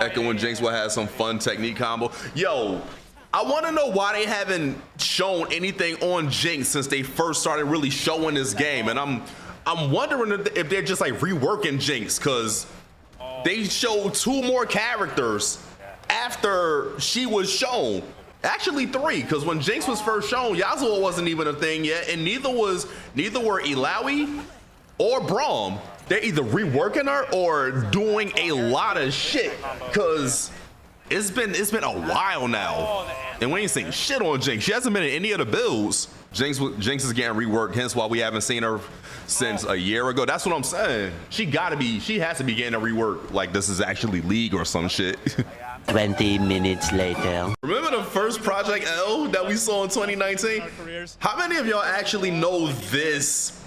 Echo and Jinx will have some fun technique combo. Yo, I want to know why they haven't shown anything on Jinx since they first started really showing this game, and I'm wondering if they're just like reworking Jinx, because they showed 2 more characters after she was shown. Actually 3, because when Jinx was first shown, Yasuo wasn't even a thing yet, and neither were Illaoi or Braum. They're either reworking her or doing a lot of shit, because it's been a while now, and we ain't seen shit on Jinx. She hasn't been in any of the builds. Jinx is getting reworked, hence why we haven't seen her since a year ago. That's what I'm saying. She has to be getting a rework, like this is actually League or some shit. 20 minutes later. Remember the first Project L that we saw in 2019? How many of y'all actually know this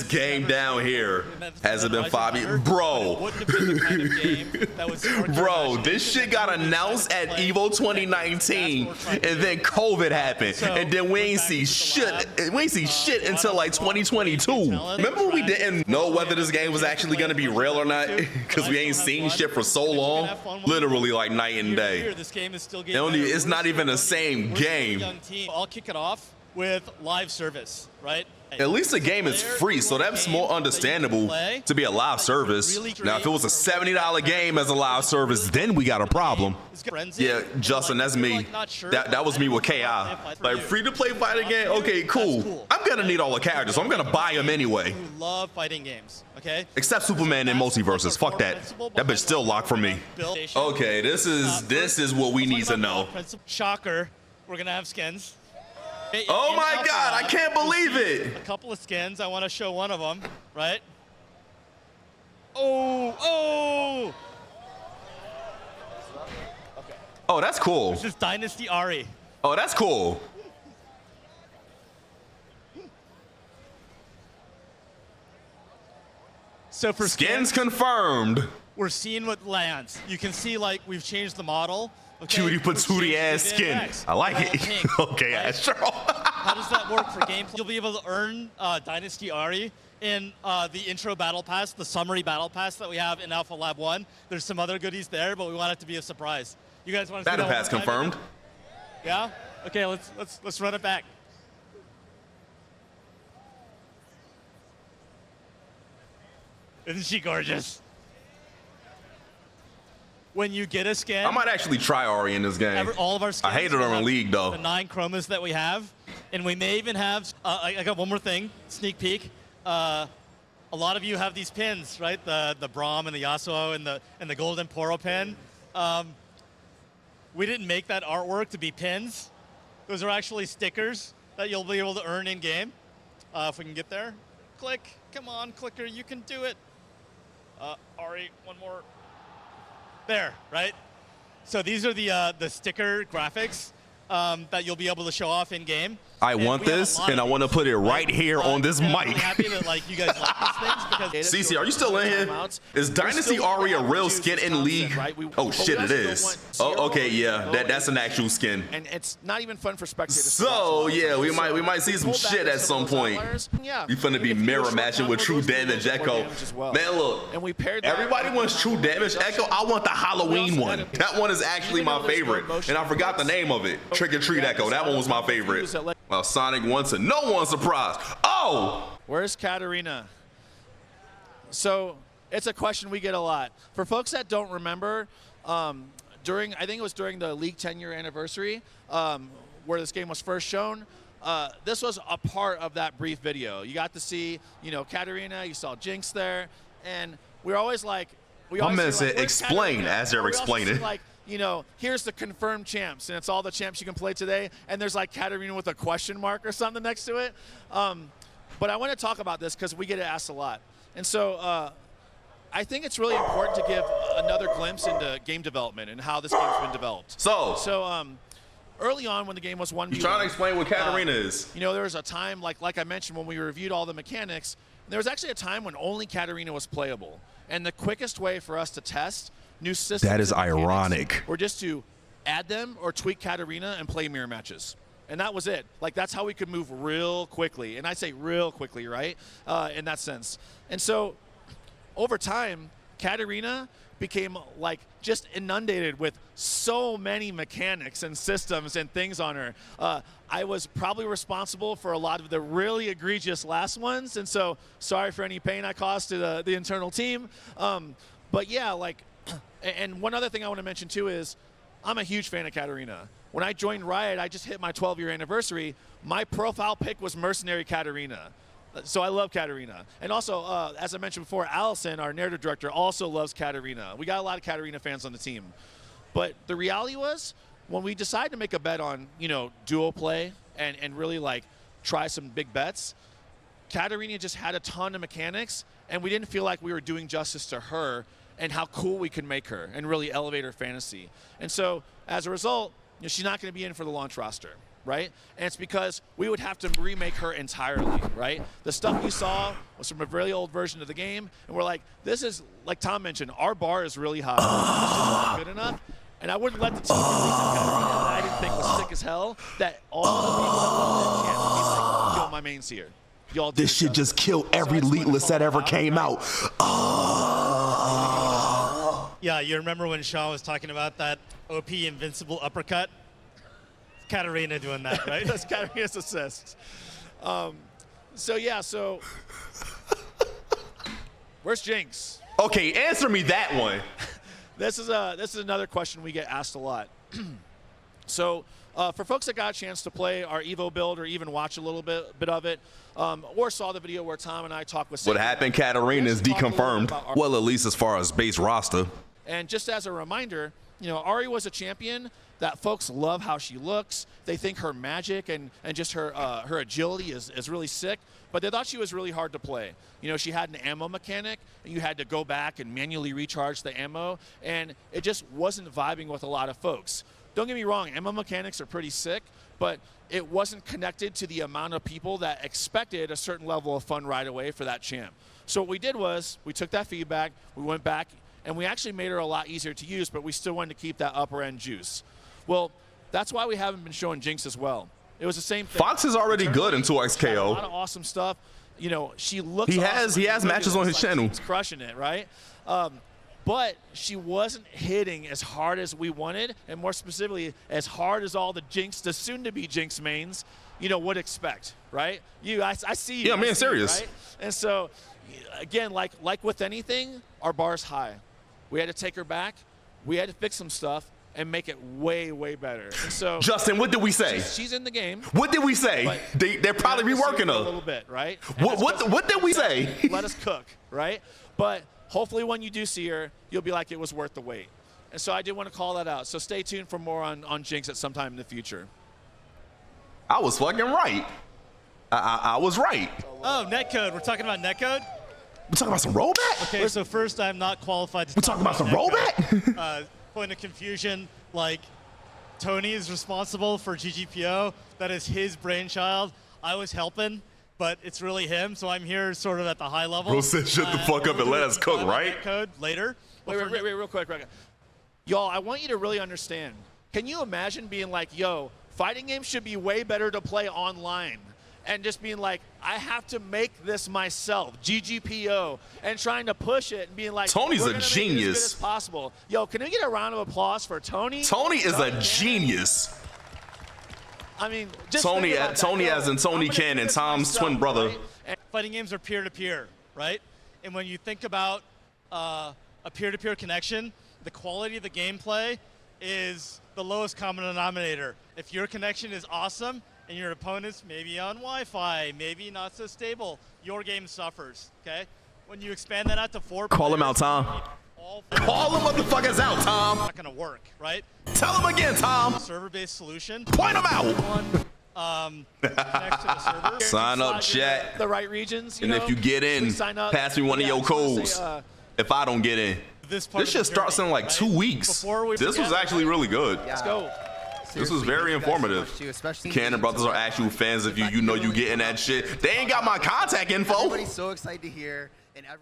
game down here? Has it been 5 years? Bro, bro, this shit got announced at EVO 2019, and then COVID happened, and then we ain't see shit. We ain't see shit until like 2022. Remember we didn't know whether this game was actually gonna be real or not, because we ain't seen shit for so long. Literally like night and day. It's not even the same game. I'll kick it off with live service, right? At least the game is free, so that's more understandable to be a live service. Now, if it was a $70 game as a live service, then we got a problem. Yeah, Justin, that's me. That was me with KI. Like, free-to-play fighting game? Okay, cool. I'm gonna need all the characters, so I'm gonna buy them anyway. Love fighting games, okay? Except Superman and Multiverses. Fuck that. That bitch still locked for me. Okay, this is what we need to know. Shocker, we're gonna have skins. Oh my God, I can't believe it. A couple of skins, I want to show one of them, right? Oh! Oh, that's cool. This is Dynasty Ahri. Oh, that's cool. So for skins confirmed. We're seeing what lands. You can see like we've changed the model. Okay, cutie patootie ass skin. I like it. Pink, okay, right? Sure. How does that work for games? You'll be able to earn Dynasty Ahri in the intro battle pass, the summary battle pass that we have in Alpha Lab 1. There's some other goodies there, but we want it to be a surprise. You guys want to see battle pass confirmed? Yeah? Okay, let's run it back. Isn't she gorgeous? When you get a skin, I might actually try Ahri in this game. All of our skins. I hated her in League though. The 9 chromas that we have, and we may even have. I got one more thing. Sneak peek. A lot of you have these pins, right? The Braum and the Yasuo and the golden Poro pin. We didn't make that artwork to be pins. Those are actually stickers that you'll be able to earn in game. If we can get there, click. Come on, clicker, you can do it. Ahri, one more. There, right? So these are the sticker graphics that you'll be able to show off in game. I want this, and I want to put it right here on this mic. I'm happy that like you guys like these things because CC, are you still in here? Is Dynasty Ahri a real skin in League? Oh shit, it is. Oh, okay, yeah, that's an actual skin. And it's not even fun for spectators. So yeah, we might see some shit at some point. You finna be mirror matching with True Damage Echo. Man, look, everybody wants True Damage Echo. I want the Halloween one. That one is actually my favorite, and I forgot the name of it. Trick or Treat Echo. That one was my favorite. Well, Sonic wants and no one's surprised. Oh! Where's Katarina? So it's a question we get a lot. For folks that don't remember, I think it was during the League 10-year anniversary, where this game was first shown, this was a part of that brief video. You got to see, Katarina, you saw Jinx there, and we're always like, I'm gonna say explain as they're explaining. Here's the confirmed champs, and it's all the champs you can play today, and there's like Katarina with a question mark or something next to it. But I want to talk about this because we get asked a lot. And so I think it's really important to give another glimpse into game development and how this game's been developed. So early on when the game was 1v1. You're trying to explain what Katarina is. There was a time, like I mentioned, when we reviewed all the mechanics, there was actually a time when only Katarina was playable. And the quickest way for us to test new systems. That is ironic. Or just to add them or tweak Katarina and play mirror matches. And that was it. Like, that's how we could move real quickly. And I say real quickly, right? In that sense. And so over time, Katarina became like just inundated with so many mechanics and systems and things on her. I was probably responsible for a lot of the really egregious last ones, and so sorry for any pain I caused to the internal team. But yeah, like, and one other thing I want to mention too is I'm a huge fan of Katarina. When I joined Riot, I just hit my 12-year anniversary. My profile pick was Mercenary Katarina. So I love Katarina. And also, as I mentioned before, Allison, our narrative director, also loves Katarina. We got a lot of Katarina fans on the team. But the reality was, when we decided to make a bet on, you know, duo play and really like try some big bets, Katarina just had a ton of mechanics, and we didn't feel like we were doing justice to her and how cool we could make her and really elevate her fantasy. And so as a result, you know, she's not going to be in for the launch roster, right? And it's because we would have to remake her entirely, right? The stuff you saw was from a really old version of the game, and we're like, this is, like Tom mentioned, our bar is really high. It's just not good enough. And I wouldn't let the team release a Katarina that I didn't think was sick as hell, that all the people that loved it can't be like, yo, my main's here. Y'all This shit just killed every leadless that ever came out. Yeah, you remember when Sean was talking about that OP invincible uppercut? It's Katarina doing that, right? That's Katarina's assist. So yeah, so where's Jinx? Okay, answer me that one. This is another question we get asked a lot. So for folks that got a chance to play our Evo build or even watch a little bit of it, or saw the video where Tom and I talked with What happened, Katarina, is deconfirmed. Well, at least as far as base roster. And just as a reminder, you know, Ahri was a champion that folks love how she looks. They think her magic and just her agility is really sick, but they thought she was really hard to play. You know, she had an ammo mechanic, and you had to go back and manually recharge the ammo, and it just wasn't vibing with a lot of folks. Don't get me wrong, ammo mechanics are pretty sick, but it wasn't connected to the amount of people that expected a certain level of fun right away for that champ. So what we did was we took that feedback, we went back, and we actually made her a lot easier to use, but we still wanted to keep that upper end juice. Well, that's why we haven't been showing Jinx as well. It was the same thing. Fox is already good in 2XKO. A lot of awesome stuff. You know, she looks He awesome. has matches on his channel. She's crushing it, right? But she wasn't hitting as hard as we wanted, and more specifically, as hard as all the Jinx, the soon-to-be Jinx mains, you know, would expect, right? I see you. Yeah, man, serious. Right? And so, again, like with anything, our bar's high. We had to take her back. We had to fix some stuff and make it way, way better. And so, Justin, what did we say? She's in the game. What did we say? They're probably reworking her a little bit, right? What did we say? Let us cook, right? But hopefully when you do see her, you'll be like, it was worth the wait. And so I did want to call that out. So stay tuned for more on Jinx at some time in the future. I was fucking right. I was right. Oh, netcode. We're talking about netcode? We're talking about some rollback? Okay, so first, I'm not qualified to We're talking about some rollback? Point of confusion, like, Tony is responsible for GGPO. That is his brainchild. I was helping, but it's really him, so I'm here sort of at the high level. Bro said shut the fuck up and let us cook, right? Code later. Wait, real quick. Y'all, I want you to really understand. Can you imagine being like, yo, fighting games should be way better to play online? And just being like, I have to make this myself, GGPO, and trying to push it and being like, Tony's a genius. Make it as good as possible. Yo, can we get a round of applause for Tony? Tony is a genius. I mean, just Tony as in Tony I'm Cannon, Tom's twin brother. Right? Fighting games are peer-to-peer, right? And when you think about a peer-to-peer connection, the quality of the gameplay is the lowest common denominator. If your connection is awesome, and your opponent's maybe on Wi-Fi, maybe not so stable, your game suffers, okay? When you expand that out to 4 players, Call him out, Tom. Call them motherfuckers out, Tom. Not gonna work, right? Tell him again, Tom. Server-based solution. Point them out. Connects to the server. Sign up, chat. The right regions, and if you get in, pass me one of your codes. If I don't get in. This shit starts in like 2 weeks. This was actually really good. Let's go. This was very informative. Cannon brothers are actual fans of you. You know you getting that shit. They ain't got my contact info. Everybody's so excited to hear, and everyone.